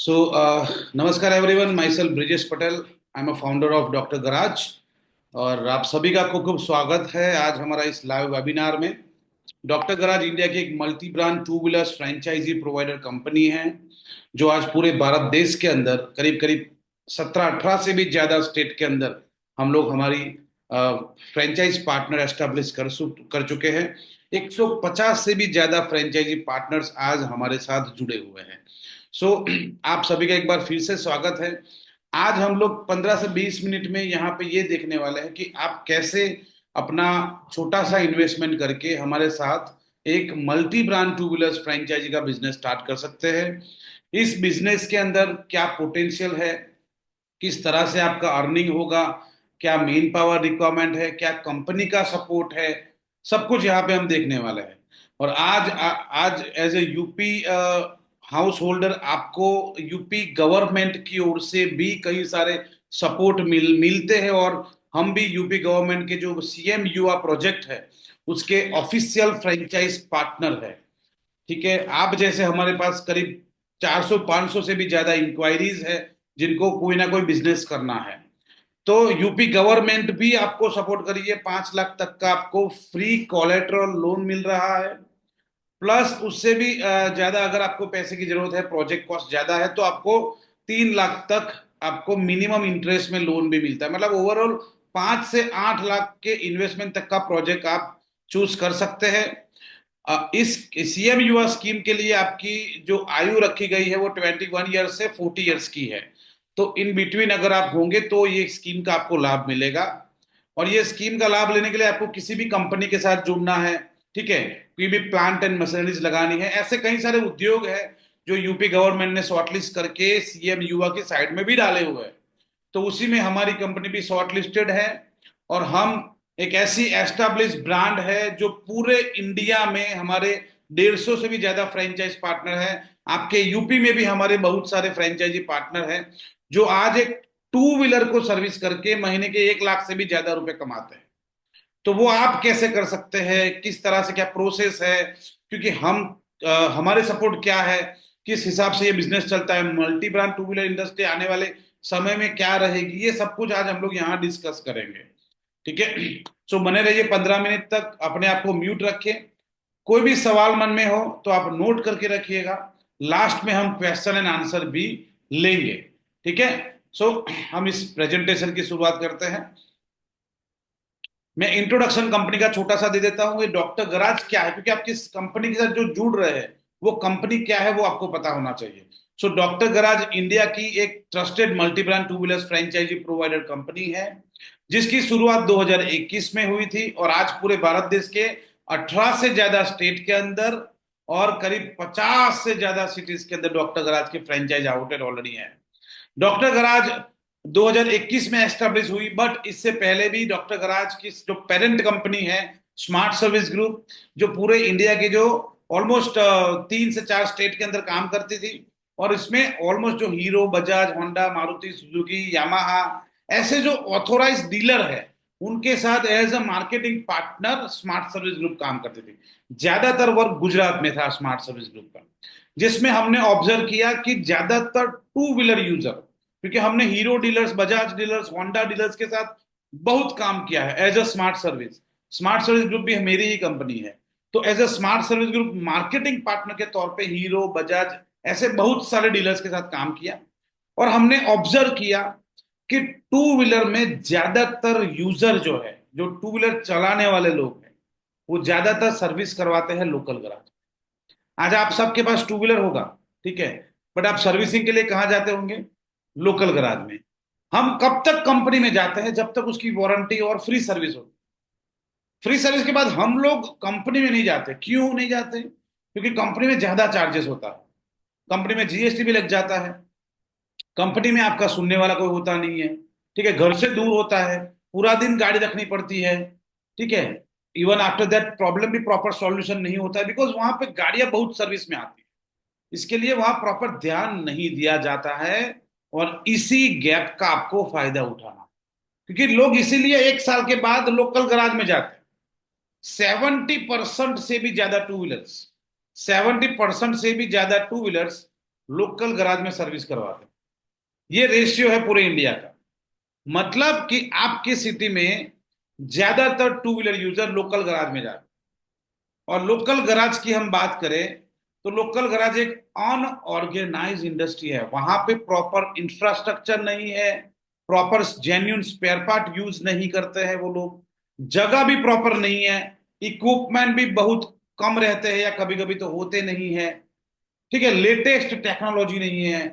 नमस्कार everyone, my self Brijesh Patel. I am a founder of doctor garage. और आप सभी का खूब खूब स्वागत है आज हमारा इस लाइव वेबिनार में। डॉक्टर गराज इंडिया की एक multi brand two wheelers franchisee provider company है, जो आज पूरे भारत देश के अंदर करीब करीब 17-18 से भी ज़्यादा स्टेट के अंदर हम लोग हमारी फ्रेंचाइज पार्टनर एस्टेब्लिश कर चुके हैं। 150 से भी ज़्यादा फ्रेंचाइजी पार्टनर्स आज हमारे साथ जुड़े हुए हैं। सो आप सभी का एक बार फिर से स्वागत है। आज हम लोग 15 से 20 मिनट में यहाँ पे ये देखने वाले हैं कि आप कैसे अपना छोटा सा इन्वेस्टमेंट करके हमारे साथ एक multi brand two wheelers franchisee का बिजनेस स्टार्ट कर सकते हैं। इस बिजनेस के अंदर क्या पोटेंशियल है, किस तरह से आपका अर्निंग होगा, क्या मेन पावर रिक्वायरमेंट है, क्या कंपनी का सपोर्ट है, सब कुछ यहाँ पे हम देखने वाले हैं। और आज as a UP house holder आपको यूपी गवर्नमेंट की ओर से भी कई सारे सपोर्ट मिलते हैं। और हम भी यूपी गवर्नमेंट के जो सीएम युवा प्रोजेक्ट है उसके ऑफिशियल फ्रेंचाइज पार्टनर है। ठीक है, आप जैसे हमारे पास करीब 400-500 से भी ज्यादा इंक्वायरीज है जिनको कोई ना कोई बिजनेस करना है। तो यूपी गवर्नमेंट भी आपको सपोर्ट करिए, 5 लाख तक का आपको फ्री कोलेटरल लोन मिल रहा है। प्लस उससे भी ज्यादा अगर आपको पैसे की जरूरत है, प्रोजेक्ट कॉस्ट ज्यादा है, तो आपको 3 लाख तक आपको मिनिमम इंटरेस्ट में लोन भी मिलता है। मतलब ओवरऑल 5 से 8 लाख के इन्वेस्टमेंट तक का प्रोजेक्ट आप चूज कर सकते हैं। इस सीएम युवा स्कीम के लिए आपकी जो आयु रखी गई है वो 21 ईयर से 40 ईयर्स की है। तो इन बिटवीन अगर आप होंगे तो ये स्कीम का आपको लाभ मिलेगा। और ये स्कीम का लाभ लेने के लिए आपको किसी भी कंपनी के साथ जुड़ना है। ठीक है, कोई भी प्लांट एंड मशीनरीज लगानी है, ऐसे कई सारे उद्योग है जो यूपी गवर्नमेंट ने शॉर्टलिस्ट करके सीएम युवा के साइड में भी डाले हुए हैं। तो उसी में हमारी कंपनी भी शॉर्ट लिस्टेड है। और हम एक ऐसी एस्टेब्लिश ब्रांड है जो पूरे इंडिया में हमारे 150 से भी ज्यादा फ्रेंचाइज पार्टनर है। आपके यूपी में भी हमारे बहुत सारे फ्रेंचाइजी पार्टनर हैं जो आज एक टू व्हीलर को सर्विस करके महीने के 1 लाख से भी ज्यादा रुपए कमाते हैं। तो वो आप कैसे कर सकते हैं, किस तरह से क्या प्रोसेस है, क्योंकि हमारे सपोर्ट क्या है, किस हिसाब से ये बिजनेस चलता है, multi brand two wheeler industry आने वाले समय में क्या रहेगी, ये सब कुछ आज हम लोग यहाँ डिस्कस करेंगे। ठीक है, सो बने रहिए 15 मिनट तक, अपने आप को म्यूट रखें। कोई भी सवाल मन में हो तो आप नोट करके रखिएगा। लास्ट में हम क्वेश्चन एंड आंसर भी लेंगे। ठीक है, सो हम इस प्रेजेंटेशन की शुरुआत करते हैं। मैं इंट्रोडक्शन कंपनी का छोटा सा दे देता हूँ। ये डॉक्टर गराज क्या है, क्योंकि आप किस कंपनी के साथ जो जुड़ रहे हैं वो कंपनी क्या है वो आपको पता होना चाहिए। सो डॉक्टर गराज इंडिया की एक trusted multi brand two wheelers franchisee provider company है, जिसकी शुरुआत 2021 में हुई थी। और आज पूरे भारत देश के 18 से ज्यादा स्टेट के अंदर और करीब 50 से ज्यादा सिटीज के अंदर डॉक्टर गराज की फ्रेंचाइज आउटलेट ऑलरेडी है। डॉक्टर गराज 2021 में एस्टेब्लिश हुई, बट इससे पहले भी डॉक्टर गराज की जो पेरेंट कंपनी है स्मार्ट सर्विस ग्रुप, जो पूरे इंडिया के जो ऑलमोस्ट 3 से 4 स्टेट के अंदर काम करती थी। और इसमें ऑलमोस्ट जो Hero, Bajaj, Honda, Maruti Suzuki, Yamaha ऐसे जो ऑथोराइज डीलर है उनके साथ as a marketing partner smart service group काम करती थी। ज्यादातर वर्क गुजरात में था स्मार्ट सर्विस ग्रुप का, जिसमें हमने ऑब्जर्व किया कि ज्यादातर टू व्हीलर यूजर, क्योंकि हमने Hero dealers, Bajaj dealers, Honda dealers के साथ बहुत काम किया है as a smart service. Smart service group भी मेरी ही कंपनी है। तो as a smart service group marketing partner के तौर पे हीरो, बजाज ऐसे बहुत सारे डीलर्स के साथ काम किया। और हमने ऑब्जर्व किया कि टू व्हीलर में ज्यादातर यूजर जो है, जो टू व्हीलर चलाने वाले लोग हैं, वो ज्यादातर सर्विस करवाते हैं लोकल गराज। आज आप सबके पास टू व्हीलर होगा, ठीक है, बट आप सर्विसिंग के लिए कहाँ जाते होंगे? लोकल गराज में। हम कब तक कंपनी में जाते हैं? जब तक उसकी वारंटी और फ्री सर्विस हो। फ्री सर्विस के बाद हम लोग कंपनी में नहीं जाते। क्यों नहीं जाते? क्योंकि कंपनी में ज्यादा चार्जेस होता है, कंपनी में जीएसटी भी लग जाता है, कंपनी में आपका सुनने वाला कोई होता नहीं है, ठीक है, घर से दूर होता है, पूरा दिन गाड़ी रखनी पड़ती है। ठीक है, इवन आफ्टर दैट प्रॉब्लम भी प्रॉपर सॉल्यूशन नहीं होता है, बिकॉज वहां पे गाड़ियां बहुत सर्विस में आती है। इसके लिए वहां प्रॉपर ध्यान नहीं दिया जाता है। और इसी गैप का आपको फायदा उठाना, क्योंकि लोग इसीलिए 1 साल के बाद लोकल गराज में जाते हैं। 70% से भी ज्यादा टू व्हीलर्स, 70% से भी ज्यादा टू व्हीलर्स लोकल गराज में सर्विस करवाते हैं। ये रेशियो है पूरे इंडिया का। मतलब कि आपकी सिटी में ज्यादातर two wheeler user local garage में जाते हैं। और लोकल गराज की हम बात करें तो लोकल गराज एक अनऑर्गेनाइज इंडस्ट्री है। वहां पे प्रॉपर इंफ्रास्ट्रक्चर नहीं है, proper genuine spare part use नहीं करते हैं वो लोग, जगह भी प्रॉपर नहीं है, इक्विपमेंट भी बहुत कम रहते हैं या कभी कभी तो होते नहीं है। ठीक है, लेटेस्ट टेक्नोलॉजी नहीं है।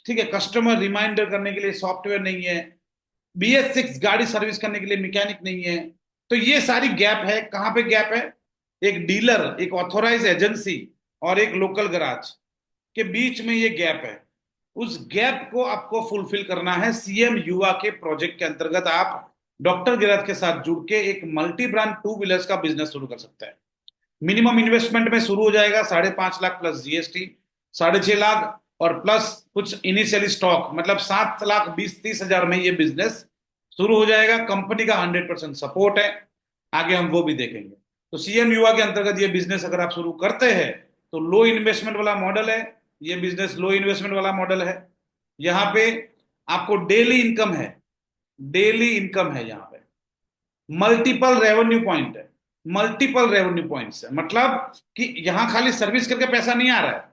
ठीक है, कस्टमर रिमाइंडर करने के लिए सॉफ्टवेयर नहीं है, BS6 गाड़ी सर्विस करने के लिए मैकेनिक नहीं है। तो ये सारी गैप है। कहां पे गैप है? एक डीलर, एक ऑथोराइज एजेंसी और एक लोकल गराज के बीच में ये गैप है। उस गैप को आपको फुलफिल करना है। CM युवा के प्रोजेक्ट के अंतर्गत आप डॉक्टर गैराज के साथ जुड़ के एक मल्टी ब्रांड टू व्हीलर्स का बिजनेस शुरू कर सकते हैं। मिनिमम इन्वेस्टमेंट में शुरू हो जाएगा 5.5 लाख प्लस GST, 6.5 लाख और प्लस कुछ इनिशियली स्टॉक, मतलब 7,20,30,000 में ये बिजनेस शुरू हो जाएगा। कंपनी का 100% सपोर्ट है। आगे हम वो भी देखेंगे। तो CM युवा के अंतर्गत ये बिजनेस अगर आप शुरू करते हैं तो लो इन्वेस्टमेंट वाला मॉडल है। ये बिजनेस लो इन्वेस्टमेंट वाला मॉडल है। यहाँ पे आपको डेली इनकम है, डेली इनकम है यहाँ पे। मल्टीपल रेवेन्यू पॉइंट है, मल्टीपल रेवेन्यू पॉइंट्स है। मतलब कि यहां खाली सर्विस करके पैसा नहीं आ रहा है,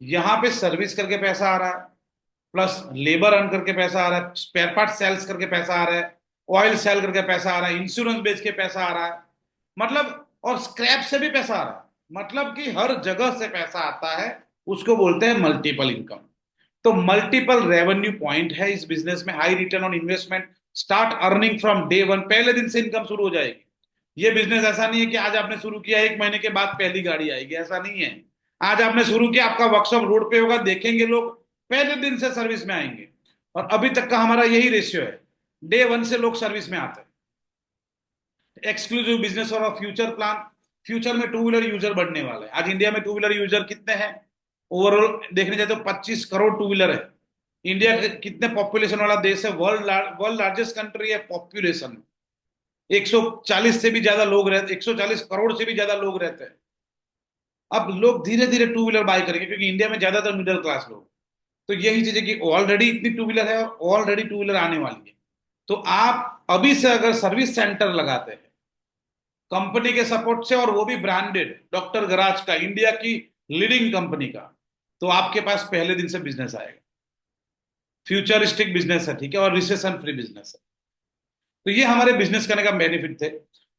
यहां पे सर्विस करके पैसा आ रहा है, प्लस लेबर अर्न करके पैसा आ रहा है, स्पेयर पार्ट सेल्स करके पैसा आ रहा है, ऑयल सेल करके पैसा आ रहा है, इंश्योरेंस बेच के पैसा आ रहा है, मतलब और स्क्रैप से भी पैसा आ रहा है। मतलब कि हर जगह से पैसा आता है। उसको बोलते हैं मल्टीपल इनकम। तो मल्टीपल रेवेन्यू पॉइंट है इस बिजनेस में। High return on investment, start earning from day one, पहले दिन से इनकम शुरू हो जाएगी। ये बिजनेस ऐसा नहीं है कि आज आपने शुरू किया 1 महीने के बाद पहली गाड़ी आएगी, ऐसा नहीं है। आज आपने शुरू किया, आपका वर्कशॉप रोड पे होगा, देखेंगे लोग, पहले दिन से सर्विस में आएंगे। और अभी तक का हमारा यही रेशियो है, डे वन से लोग सर्विस में आते हैं। एक्सक्लूसिव बिजनेस और फ्यूचर प्लान, फ्यूचर में टू व्हीलर यूजर बढ़ने वाला है। आज इंडिया में टू व्हीलर यूजर कितने हैं? ओवरऑल देखने जाए तो 25 करोड़ टू व्हीलर है। इंडिया कितने पॉपुलेशन वाला देश है? वर्ल्ड लार्जेस्ट कंट्री है पॉपुलेशन में। 140 से भी ज्यादा लोग रहते, 140 करोड़ से भी ज्यादा लोग रहते हैं। अब लोग धीरे धीरे टू व्हीलर बाय करेंगे क्योंकि इंडिया में ज्यादातर मिडिल क्लास लोग। तो यही चीज है कि ऑलरेडी इतनी टू व्हीलर है और ऑलरेडी टू व्हीलर आने वाली है। तो आप अभी से अगर सर्विस सेंटर लगाते हैं कंपनी के सपोर्ट से, और वो भी ब्रांडेड डॉक्टर गराज का, इंडिया की लीडिंग कंपनी का, तो आपके पास पहले दिन से बिजनेस आएगा। फ्यूचरिस्टिक बिजनेस है, ठीक है, और रिसेशन फ्री बिजनेस है। तो ये हमारे बिजनेस करने का बेनिफिट थे।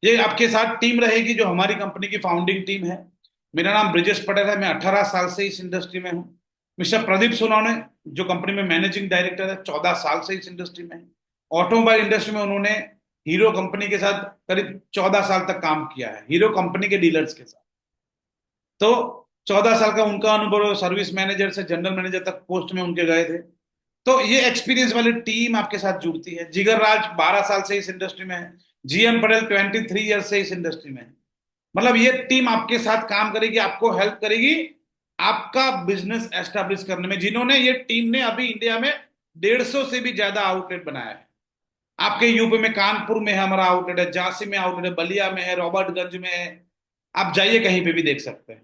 ये आपके साथ टीम रहेगी जो हमारी कंपनी की फाउंडिंग टीम है। मेरा नाम ब्रिजेश पटेल है, मैं 18 साल से इस इंडस्ट्री में हूँ। मिस्टर प्रदीप सोनवणे जो कंपनी में मैनेजिंग डायरेक्टर है, 14 साल से इस इंडस्ट्री में है। ऑटोमोबाइल इंडस्ट्री में उन्होंने हीरो कंपनी के साथ करीब 14 साल तक काम किया है, हीरो कंपनी के डीलर्स के साथ। तो 14 साल का उनका अनुभव, सर्विस मैनेजर से जनरल मैनेजर तक पोस्ट में उनके गए थे। तो ये एक्सपीरियंस वाली टीम आपके साथ जुड़ती है। जिगर राज 12 साल से इस इंडस्ट्री में है, GM पटेल 23 ईयर से इस इंडस्ट्री में है। मतलब ये टीम आपके साथ काम करेगी, आपको हेल्प करेगी आपका बिजनेस एस्टेब्लिश करने में। जिन्होंने, ये टीम ने अभी इंडिया में 150 से भी ज्यादा आउटलेट बनाया है। आपके यूपी में कानपुर में है हमारा आउटलेट है, झांसी में आउटलेट है, बलिया में है, रॉबर्टगंज में है। आप जाइए कहीं पे भी देख सकते हैं।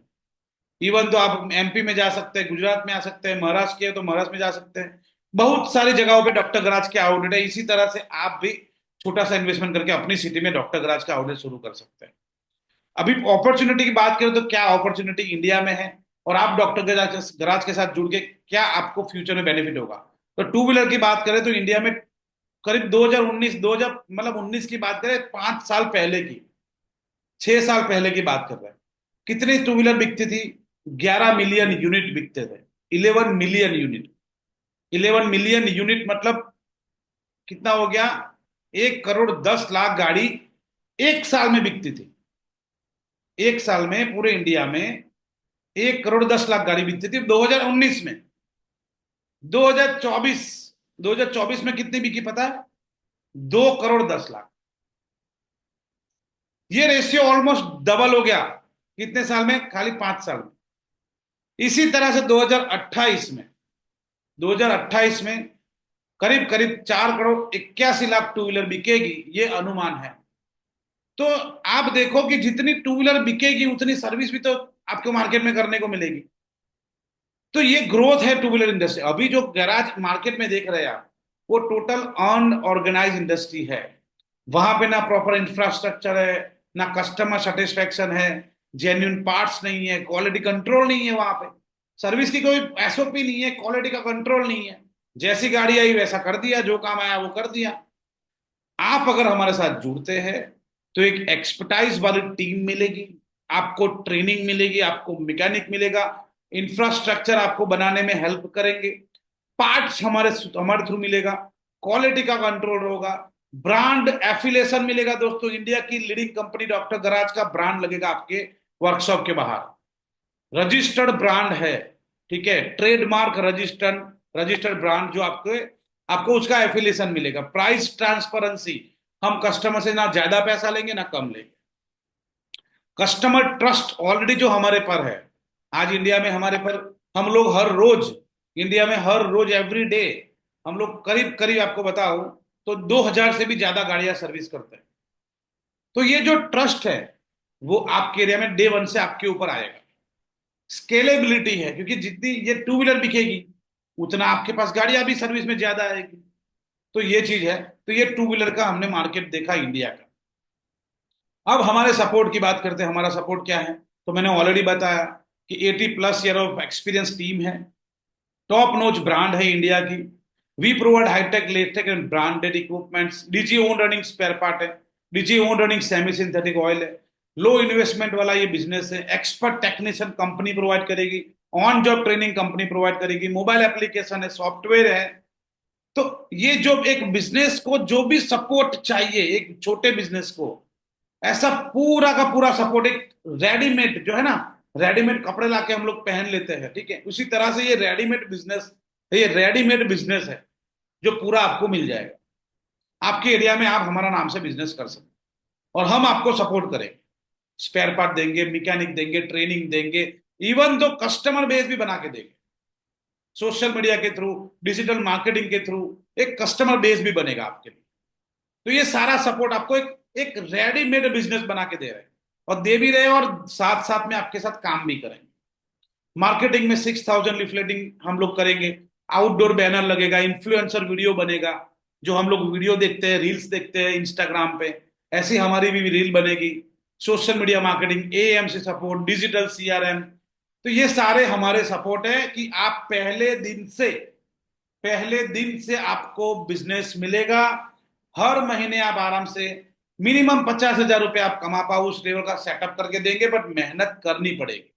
इवन तो आप MP में जा सकते हैं, गुजरात में आ सकते हैं, महाराष्ट्र के तो महाराष्ट्र में जा सकते हैं। बहुत सारी जगहों पे डॉक्टर गराज के आउटलेट है। इसी तरह से आप भी छोटा सा इन्वेस्टमेंट करके अपनी सिटी में डॉक्टर गराज का आउटलेट शुरू कर सकते हैं। अभी अपॉर्चुनिटी की बात करें तो क्या अपॉर्चुनिटी इंडिया में है, और आप डॉक्टर गराज गराज के साथ जुड़ के क्या आपको फ्यूचर में बेनिफिट होगा। तो टू व्हीलर की बात करें तो इंडिया में करीब 2019, 2000 मतलब 19 की बात करें, 5 साल पहले की, 6 साल पहले की बात कर रहे हैं, कितनी टू व्हीलर बिकती थी? 11 मिलियन यूनिट बिकते थे। 11 मिलियन यूनिट। 11 मिलियन यूनिट मतलब कितना हो गया? 1 करोड़ 10 लाख गाड़ी एक साल में बिकती थी। एक साल में पूरे इंडिया में 1 करोड़ 10 लाख गाड़ी बिकती थी 2019 में। 2024, 2024 में कितनी बिकी पता है? 2 करोड़ 10 लाख। ये रेशियो ऑलमोस्ट डबल हो गया। कितने साल में? खाली 5 साल में। इसी तरह से 2028 में करीब करीब 4 करोड़ 81 लाख टू व्हीलर बिकेगी, ये अनुमान है। तो आप देखो कि जितनी टू व्हीलर बिकेगी उतनी सर्विस भी तो आपको मार्केट में करने को मिलेगी। तो ये ग्रोथ है टू व्हीलर इंडस्ट्री। अभी जो गैराज मार्केट में देख रहे हैं आप, वो टोटल अनऑर्गेनाइज इंडस्ट्री है। वहां पे ना प्रॉपर इंफ्रास्ट्रक्चर है, ना कस्टमर सेटिस्फेक्शन है, जेन्युइन पार्ट्स नहीं है, क्वालिटी कंट्रोल नहीं है वहां पे, सर्विस की कोई एसओपी नहीं है, क्वालिटी का कंट्रोल नहीं है। जैसी गाड़ी आई वैसा कर दिया, जो काम आया वो कर दिया। आप अगर हमारे साथ जुड़ते हैं तो एक एक्सपर्टाइज वाली टीम मिलेगी, आपको ट्रेनिंग मिलेगी, आपको मैकेनिक मिलेगा, इंफ्रास्ट्रक्चर आपको बनाने में हेल्प करेंगे, पार्ट्स हमारे हमारे थ्रू मिलेगा, क्वालिटी का कंट्रोल होगा, ब्रांड एफिलिएशन मिलेगा। दोस्तों, इंडिया की लीडिंग कंपनी डॉक्टर गराज का ब्रांड लगेगा आपके वर्कशॉप के बाहर, रजिस्टर्ड ब्रांड है, ठीक है, ट्रेडमार्क रजिस्टर्ड रजिस्टर्ड ब्रांड, जो आपके आपको उसका एफिलिएशन मिलेगा। प्राइस ट्रांसपेरेंसी, हम कस्टमर से ना ज्यादा पैसा लेंगे ना कम लेंगे। कस्टमर ट्रस्ट ऑलरेडी जो हमारे पर है, आज इंडिया में हमारे पर, हम लोग हर रोज, इंडिया में हर रोज एवरी डे हम लोग करीब करीब आपको बताओ तो 2000 से भी ज्यादा गाड़ियां सर्विस करते हैं। तो ये जो ट्रस्ट है वो आपके एरिया में डे वन से आपके ऊपर आएगा। स्केलेबिलिटी है, क्योंकि जितनी ये टू व्हीलर बिकेगी उतना आपके पास गाड़ियां भी सर्विस में ज्यादा आएगी। तो ये चीज है। तो ये टू व्हीलर का हमने मार्केट देखा इंडिया का। अब हमारे सपोर्ट की बात करते हैं, हमारा सपोर्ट क्या है। तो मैंने ऑलरेडी बताया कि 80+ ईयर ऑफ एक्सपीरियंस टीम है, टॉप नोच ब्रांड है इंडिया की। We provide hitech latest and branded equipments, DG own running spare part है, DG own running semi synthetic oil है, लो इन्वेस्टमेंट वाला ये बिजनेस है। एक्सपर्ट टेक्नीशियन कंपनी प्रोवाइड करेगी, on job training company provide करेगी, mobile application है, software है। तो ये जो एक बिजनेस को जो भी सपोर्ट चाहिए एक छोटे बिजनेस को, ऐसा पूरा का पूरा सपोर्ट, एक रेडीमेड जो है ना, रेडीमेड कपड़े लाके हम लोग पहन लेते हैं, ठीक है, उसी तरह से ये रेडीमेड बिजनेस, ये रेडीमेड बिजनेस है जो पूरा आपको मिल जाएगा। आपके एरिया में आप हमारा नाम से बिजनेस कर सकते हैं और हम आपको सपोर्ट करेंगे, स्पेयर पार्ट देंगे, मैकेनिक देंगे, ट्रेनिंग देंगे, इवन तो कस्टमर बेस भी बना के देंगे। सोशल मीडिया के थ्रू, डिजिटल मार्केटिंग के थ्रू एक कस्टमर बेस भी बनेगा आपके लिए। तो ये सारा सपोर्ट आपको एक एक रेडीमेड बिजनेस बना के दे रहे हैं और दे भी रहे हैं, और साथ साथ में आपके साथ काम भी करेंगे। मार्केटिंग में 6000 लिफलेटिंग हम लोग करेंगे, आउटडोर बैनर लगेगा, इन्फ्लुएंसर वीडियो बनेगा, जो हम लोग वीडियो देखते हैं, रील्स देखते हैं इंस्टाग्राम पे, ऐसी हमारी भी रील बनेगी। Social media marketing, AMC support, digital CRM. तो ये सारे हमारे सपोर्ट है कि आप पहले दिन से आपको बिजनेस मिलेगा। हर महीने आप आराम से मिनिमम 50,000 रुपये आप कमा पाओ, उस लेवल का सेटअप करके देंगे, बट मेहनत करनी पड़ेगी।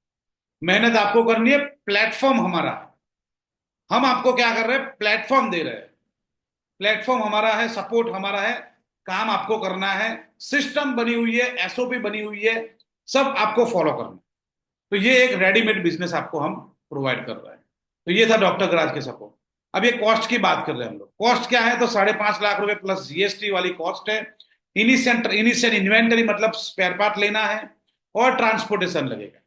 मेहनत आपको करनी है, प्लेटफॉर्म हमारा है। हम आपको क्या कर रहे हैं, प्लेटफॉर्म दे रहे हैं। प्लेटफॉर्म हमारा है, सपोर्ट हमारा है, काम आपको करना है, सिस्टम बनी हुई है, एसओपी बनी हुई है, सब आपको फॉलो करना है। तो ये एक रेडीमेड बिजनेस आपको हम प्रोवाइड कर रहे हैं। तो ये था डॉक्टर गराज के सपोर्ट। अब ये कॉस्ट की बात कर रहे हैं हम लोग। कॉस्ट क्या है, तो 5.5 लाख रुपए प्लस जीएसटी वाली कॉस्ट है। इनिशियल इन्वेंटरी मतलब स्पेयर पार्ट लेना है, और ट्रांसपोर्टेशन लगेगा।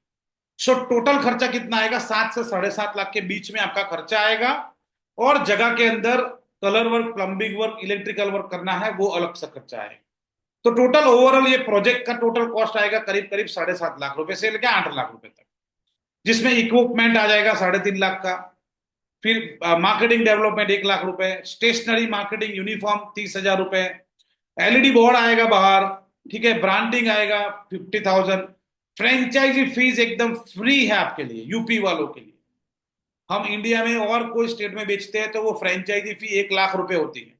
सो टोटल खर्चा कितना आएगा, 7 से 7.5 लाख के बीच में आपका खर्चा आएगा। और जगह के अंदर colour work, plumbing work, electrical work करना है, वो अलग से खर्चा आएगा। तो टोटल ओवरऑल ये प्रोजेक्ट का टोटल कॉस्ट आएगा करीब करीब 7.5 लाख रुपए से लेकर 8 लाख रुपए तक, जिसमें इक्विपमेंट आ जाएगा 3.5 लाख का, फिर मार्केटिंग डेवलपमेंट 1 लाख रुपए, स्टेशनरी मार्केटिंग यूनिफॉर्म 30,000 रुपए, एलईडी बोर्ड आएगा बाहर, ठीक है, ब्रांडिंग आएगा 50,000। फ्रेंचाइजी फीस एकदम फ्री है आपके लिए, यूपी वालों के लिए। हम इंडिया में और कोई स्टेट में बेचते हैं तो वो फ्रेंचाइजी फी 1 लाख रुपए होती है,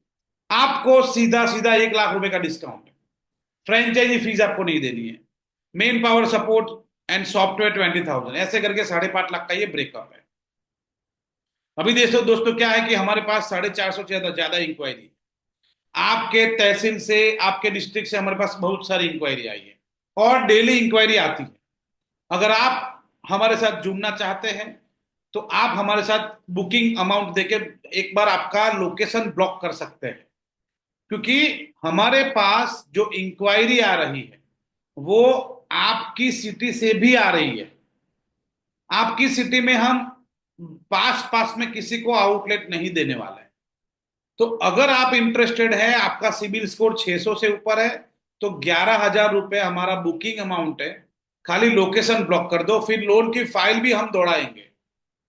आपको सीधा सीधा 1 लाख रुपए का डिस्काउंट है। फ्रेंचाइजी फीस आपको नहीं देनी है। Main power support and software 20,000, ऐसे करके 5.5 लाख का ये ब्रेकअप है। अभी दोस्तों दोस्तों क्या है कि हमारे पास 450 से ज्यादा इंक्वायरी, आपके तहसील से, आपके डिस्ट्रिक्ट से हमारे पास बहुत सारी इंक्वायरी आई है, और डेली इंक्वायरी आती है। अगर आप हमारे साथ जुड़ना चाहते हैं तो आप हमारे साथ बुकिंग अमाउंट देके एक बार आपका लोकेशन ब्लॉक कर सकते हैं, क्योंकि हमारे पास जो इंक्वायरी आ रही है वो आपकी सिटी से भी आ रही है। आपकी सिटी में हम पास पास में किसी को आउटलेट नहीं देने वाले हैं। तो अगर आप इंटरेस्टेड है, आपका सिबिल स्कोर 600 से ऊपर है, तो 11,000 रुपये हमारा बुकिंग अमाउंट है। खाली लोकेशन ब्लॉक कर दो, फिर लोन की फाइल भी हम दौड़ाएंगे।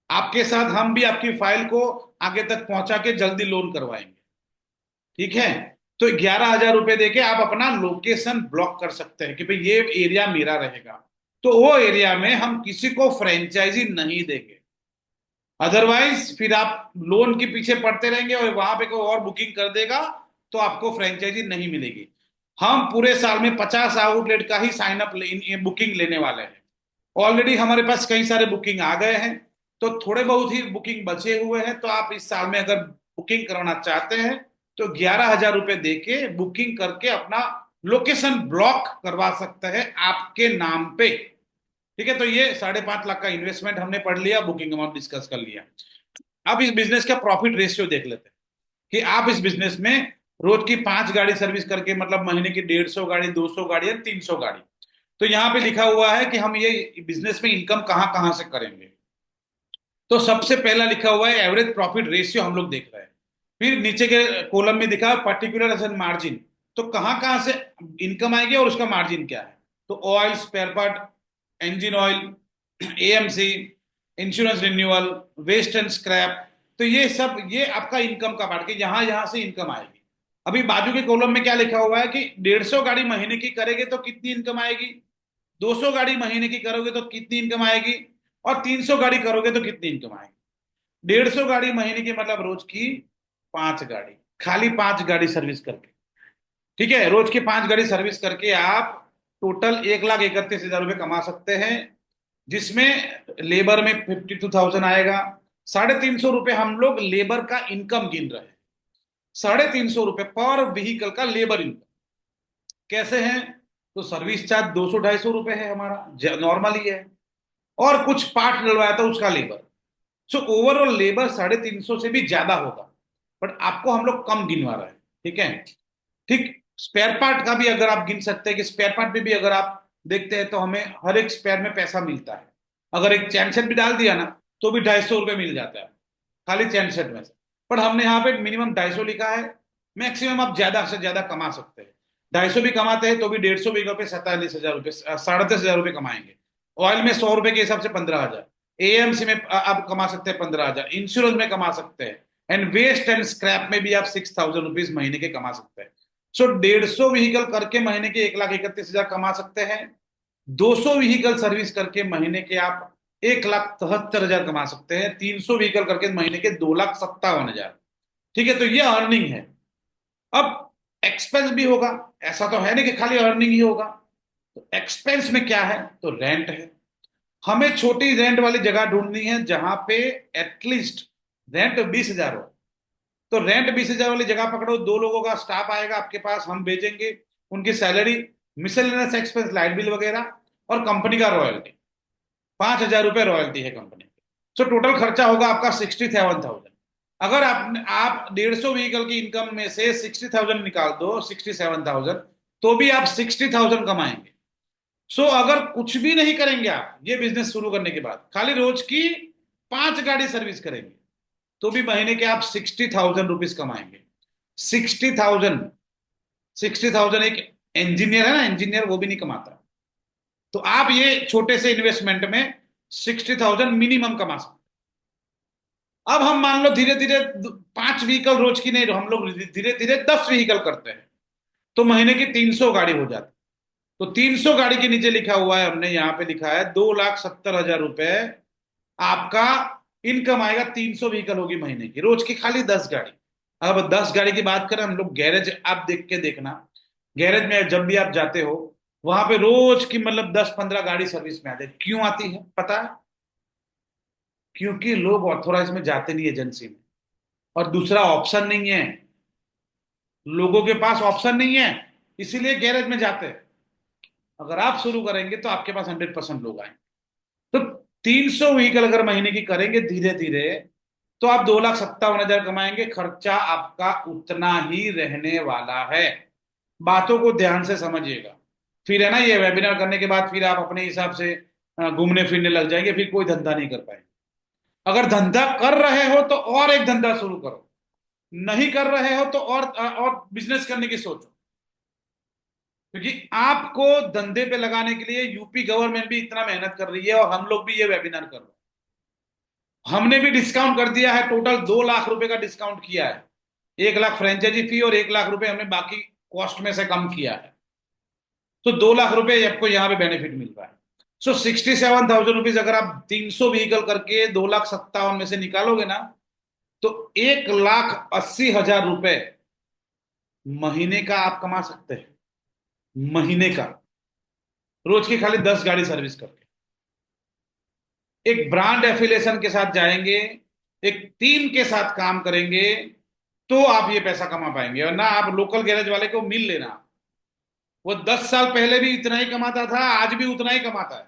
आपके साथ हम भी आपकी फाइल को आगे तक पहुंचा के जल्दी लोन करवाएंगे। ठीक है। तो 11,000 रुपए देके आप अपना लोकेशन ब्लॉक कर सकते हैं कि भाई ये एरिया मेरा रहेगा। तो वो एरिया में हम किसी को फ्रेंचाइजी नहीं देंगे। अदरवाइज फिर आप लोन के पीछे पड़ते रहेंगे और वहां पे कोई और बुकिंग कर देगा तो आपको फ्रेंचाइजी नहीं मिलेगी। हम पूरे साल में 50 आउटलेट का ही साइन अप बुकिंग लेने वाले हैं। ऑलरेडी हमारे पास कई सारे बुकिंग आ गए हैं। तो थोड़े बहुत ही बुकिंग बचे हुए हैं। तो आप इस साल में अगर बुकिंग कराना चाहते हैं तो 11,000 रुपए देके बुकिंग करके अपना लोकेशन ब्लॉक करवा सकते हैं आपके नाम पे। ठीक है। तो ये 5.5 लाख का इन्वेस्टमेंट हमने पढ़ लिया, बुकिंग अमाउंट डिस्कस कर लिया। अब इस बिजनेस का प्रॉफिट रेशियो देख लेते हैं कि आप इस बिजनेस में रोज की 5 गाड़ी सर्विस करके मतलब महीने की 150 गाड़ी, 200 गाड़ी या 300 गाड़ी। तो यहाँ पे लिखा हुआ है कि हम ये बिजनेस में इनकम कहाँ कहाँ से करेंगे। तो सबसे पहला लिखा हुआ है एवरेज प्रॉफिट रेशियो, हम लोग देख रहे हैं। फिर नीचे के कॉलम में दिखा है पर्टिकुलर एसेट मार्जिन। तो कहाँ कहाँ से इनकम आएगी और उसका मार्जिन क्या है। तो oil spare part, engine oil, AMC, insurance renewal, waste and scrap. तो ये सब ये आपका इनकम का पार्ट, कि यहाँ यहाँ से इनकम आएगी। अभी बाजू के कॉलम में क्या लिखा हुआ है कि 150 गाड़ी महीने की करेंगे तो कितनी इनकम आएगी, 200 गाड़ी महीने की करोगे तो कितनी इनकम आएगी, और 300 गाड़ी करोगे तो कितनी इनकम आएगी। 150 गाड़ी महीने की मतलब रोज की 5 गाड़ी, खाली 5 गाड़ी सर्विस करके। ठीक है। रोज की 5 गाड़ी सर्विस करके आप टोटल 1,31,000 रुपये कमा सकते हैं, जिसमें लेबर में 52,000 आएगा। 350 रुपये हम लोग लेबर का इनकम गिन रहे हैं। 350 रुपये पर व्हीकल का लेबर इनकम कैसे है। तो सर्विस चार्ज 200-250 रुपये है हमारा, नॉर्मली है। और कुछ पार्ट डलवाया था उसका लेबर। सो ओवरऑल लेबर 350 से भी ज्यादा होगा, बट आपको हम लोग कम गिनवा रहे हैं। ठीक है। ठीक। स्पेयर पार्ट का भी अगर आप गिन सकते हैं कि स्पेयर पार्ट में भी अगर आप देखते हैं तो हमें हर एक स्पेयर में पैसा मिलता है। अगर एक चैन सेट भी डाल दिया ना तो भी 250 रुपये मिल जाता है, खाली चैन सेट में से। पर हमने यहाँ पे मिनिमम 250 लिखा है। मैक्सिमम आप ज्यादा से ज्यादा कमा सकते हैं। 250 भी कमाते हैं तो भी 150 बीघा पे 47,000 रुपये, 37,500 रुपये कमाएंगे। ऑयल में 100 रुपए के हिसाब से 15,000। एएमसी में आप कमा सकते हैं 15,000, इंश्योरेंस में कमा सकते हैं, एंड वेस्ट एंड स्क्रैप में भी आप 6,000 रुपीज महीने के कमा सकते हैं। सो 150 व्हीकल करके महीने के 1,31,000 कमा सकते हैं। 200 व्हीकल सर्विस करके महीने के आप 1,73,000 कमा सकते हैं। 300 व्हीकल करके महीने के 2,57,000। ठीक है। तो ये अर्निंग है। अब एक्सपेंस भी होगा। ऐसा तो है नहीं कि खाली अर्निंग ही होगा। तो एक्सपेंस में क्या है, तो रेंट है। हमें छोटी रेंट वाली जगह ढूंढनी है जहां पे एटलीस्ट रेंट 20,000 हो। तो रेंट 20,000 वाली जगह पकड़ो, 2 लोगों का स्टाफ आएगा आपके पास, हम भेजेंगे। उनकी salary, miscellaneous expense, light bill वगैरह, और कंपनी का रॉयल्टी। 5,000 रुपये रॉयल्टी है कंपनी की। सो टोटल खर्चा होगा आपका 67,000। अगर आप 150 व्हीकल की इनकम में से 60,000 निकाल दो, 67,000, तो भी आप 60,000 कमाएंगे। अगर कुछ भी नहीं करेंगे आप ये बिजनेस शुरू करने के बाद, खाली रोज की 5 गाड़ी सर्विस करेंगे, तो भी महीने के आप 60,000 रुपीज कमाएंगे। 60,000। 60,000 एक इंजीनियर है ना, इंजीनियर वो भी नहीं कमाता। तो आप ये छोटे से इन्वेस्टमेंट में 60,000 मिनिमम कमा सकते। अब हम मान लो धीरे धीरे 5 व्हीकल रोज की नहीं, हम लोग धीरे धीरे 10 व्हीकल करते हैं, तो महीने की 300 गाड़ी हो जाती। तो 300 गाड़ी के नीचे लिखा हुआ है, हमने यहाँ पे लिखा है 2,70,000 रुपए आपका इनकम आएगा। 300 व्हीकल होगी महीने की, रोज की खाली 10 गाड़ी। अब 10 गाड़ी की बात करें हम लोग, गैरेज आप देख के देखना। गैरेज में जब भी आप जाते हो वहां पे रोज की मतलब 10-15 गाड़ी सर्विस में आती है। क्यों आती है पता है? क्योंकि लोग ऑथोराइज में जाते नहीं एजेंसी में, और दूसरा ऑप्शन नहीं है। लोगों के पास ऑप्शन नहीं है, इसीलिए गैरेज में जाते हैं। अगर आप शुरू करेंगे तो आपके पास 100% लोग आएंगे। तो 300 व्हीकल अगर महीने की करेंगे धीरे धीरे, तो आप 2,57,000 कमाएंगे। खर्चा आपका उतना ही रहने वाला है। बातों को ध्यान से समझिएगा। फिर है ना, ये वेबिनार करने के बाद फिर आप अपने हिसाब से घूमने फिरने लग जाएंगे, फिर कोई धंधा नहीं कर पाएंगे। अगर धंधा कर रहे हो तो और एक धंधा शुरू करो, नहीं कर रहे हो तो और बिजनेस करने की सोचो। क्योंकि आपको धंधे पे लगाने के लिए यूपी गवर्नमेंट भी इतना मेहनत कर रही है, और हम लोग भी ये वेबिनार कर रहे हैं। हमने भी डिस्काउंट कर दिया है, टोटल 2 लाख रुपए का डिस्काउंट किया है। 1 लाख फ्रेंचाइजी फी और 1 लाख रुपए हमने बाकी कॉस्ट में से कम किया है। तो 2 लाख रुपए आपको यहाँ पे बेनिफिट मिल रहा है। सो 67,000 रुपीज अगर आप 300 व्हीकल करके 2,57,000 में से निकालोगे ना, तो 1,80,000 रुपए महीने का आप कमा सकते हैं। महीने का, रोज की खाली 10 गाड़ी सर्विस करके। एक ब्रांड एफिलिएशन के साथ जाएंगे, एक टीम के साथ काम करेंगे, तो आप ये पैसा कमा पाएंगे। और ना आप लोकल गैरेज वाले को मिल लेना, वो 10 साल पहले भी इतना ही कमाता था, आज भी उतना ही कमाता है।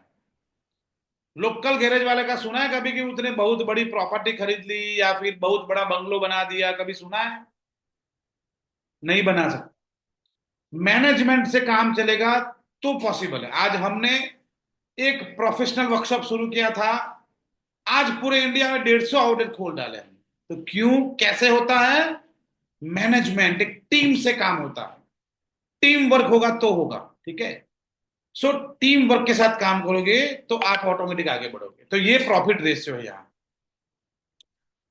लोकल गैरेज वाले का सुना है कभी कि उसने बहुत बड़ी प्रॉपर्टी खरीद ली या फिर बहुत बड़ा बंगलो बना दिया? कभी सुना है? नहीं बना सकता। मैनेजमेंट से काम चलेगा तो पॉसिबल है। आज हमने एक प्रोफेशनल वर्कशॉप शुरू किया था, आज पूरे इंडिया में 150 आउटलेट खोल डाले हैं। तो क्यों, कैसे होता है? मैनेजमेंट, एक टीम से काम होता है। टीम वर्क होगा तो होगा, ठीक है। सो टीम वर्क के साथ काम करोगे तो आप ऑटोमेटिक आगे बढ़ोगे। तो ये प्रॉफिट रेशियो है यहाँ।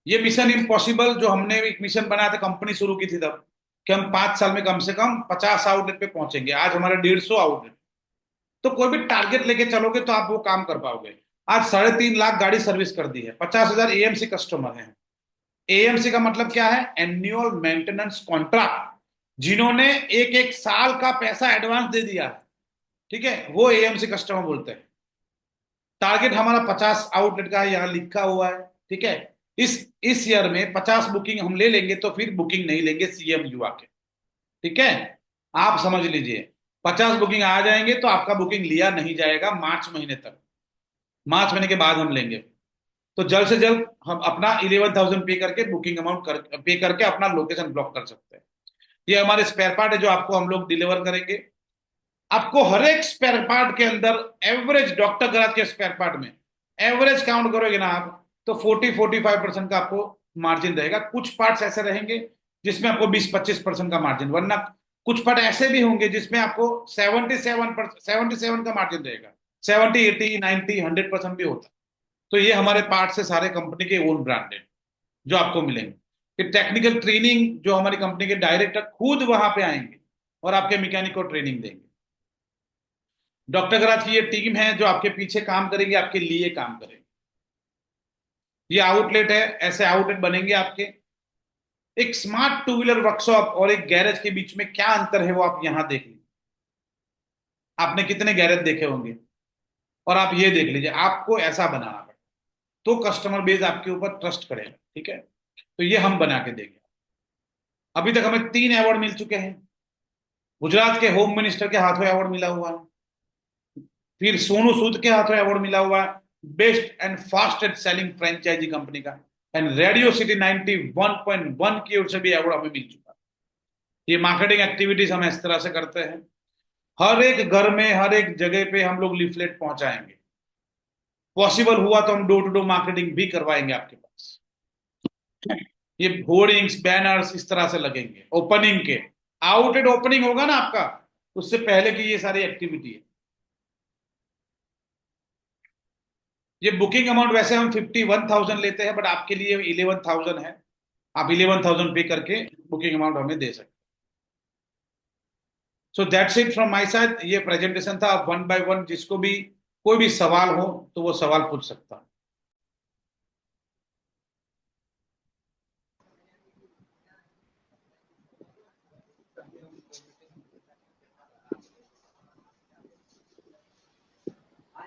ये मिशन इम्पॉसिबल जो हमने एक मिशन बनाया था, कंपनी शुरू की थी तब, कि हम 5 साल में कम से कम 50 आउटलेट पे पहुंचेंगे। आज हमारे 150 आउटलेट। तो कोई भी टारगेट लेके चलोगे तो आप वो काम कर पाओगे। आज 3.5 लाख गाड़ी सर्विस कर दी है, 50,000 एएमसी कस्टमर हैं। एएमसी का मतलब क्या है? एनुअल मेंटेनेंस कॉन्ट्रैक्ट, जिन्होंने एक एक साल का पैसा एडवांस दे दिया, ठीक है, वो एएमसी कस्टमर बोलते हैं। टारगेट हमारा 50 आउटलेट का है, यहाँ लिखा हुआ है, ठीक है। इस ईयर में 50 बुकिंग हम ले लेंगे तो फिर बुकिंग नहीं लेंगे सीएम युवा के, ठीक है। आप समझ लीजिए, 50 बुकिंग आ जाएंगे तो आपका बुकिंग लिया नहीं जाएगा मार्च महीने तक। मार्च महीने के बाद हम लेंगे। तो जल्द से जल्द हम अपना 11,000 पे करके बुकिंग अमाउंट पे करके अपना लोकेशन ब्लॉक कर सकते हैं। ये हमारे स्पेयर पार्ट है जो आपको हम लोग डिलीवर करेंगे। आपको हर एक स्पेयर पार्ट के अंदर एवरेज, डॉक्टर गराज के स्पेयर पार्ट में एवरेज काउंट करोगे ना आप, तो 40-45% का आपको मार्जिन रहेगा। कुछ पार्ट्स ऐसे रहेंगे जिसमें आपको 20-25% का मार्जिन, वरना कुछ पार्ट ऐसे भी होंगे जिसमें आपको 77 का मार्जिन रहेगा। 70, 80, 90, 100% भी होता है। तो ये हमारे पार्ट से सारे कंपनी के ओन ब्रांडेड जो आपको मिलेंगे। फिर टेक्निकल ट्रेनिंग जो हमारी कंपनी के डायरेक्टर खुद वहां पे आएंगे और आपके मैकेनिक को ट्रेनिंग देंगे। डॉक्टर गराज की ये टीम है जो आपके पीछे काम करेगी, आपके लिए काम करेगी। ये आउटलेट है, ऐसे आउटलेट बनेंगे आपके। एक स्मार्ट टू व्हीलर वर्कशॉप और एक गैरेज के बीच में क्या अंतर है वो आप यहां देख लीजिए। आपने कितने गैरेज देखे होंगे, और आप ये देख लीजिए, आपको ऐसा बनाना पड़ेगा तो कस्टमर बेस आपके ऊपर ट्रस्ट करेगा, ठीक है। तो ये हम बना के देंगे। अभी तक हमें 3 अवार्ड मिल चुके हैं। गुजरात के होम मिनिस्टर के हाथों अवार्ड मिला हुआ है, फिर सोनू सूद के हाथों अवार्ड मिला हुआ है best and fastest selling franchisee company का, एंड रेडियो सिटी 91.1 की ओर से भी अवार्ड हमें मिल चुका है। ये मार्केटिंग एक्टिविटीज हम इस तरह से करते हैं। हर एक घर में, हर एक जगह पे हम लोग लीफलेट पहुंचाएंगे। पॉसिबल हुआ तो हम डोर टू डोर मार्केटिंग भी करवाएंगे आपके पास। ये होर्डिंग्स, बैनर्स इस तरह से लगेंगे ओपनिंग के। आउटलेट ओपनिंग होगा ना आपका, उससे पहले की ये सारी एक्टिविटी है। ये बुकिंग अमाउंट वैसे हम 51,000 लेते हैं, बट आपके लिए 11,000 है। आप 11,000 पे करके बुकिंग अमाउंट हमें दे सकते। So that's it from my side. ये प्रेजेंटेशन था, वन बाय वन जिसको भी कोई भी सवाल हो तो वो सवाल पूछ सकता है।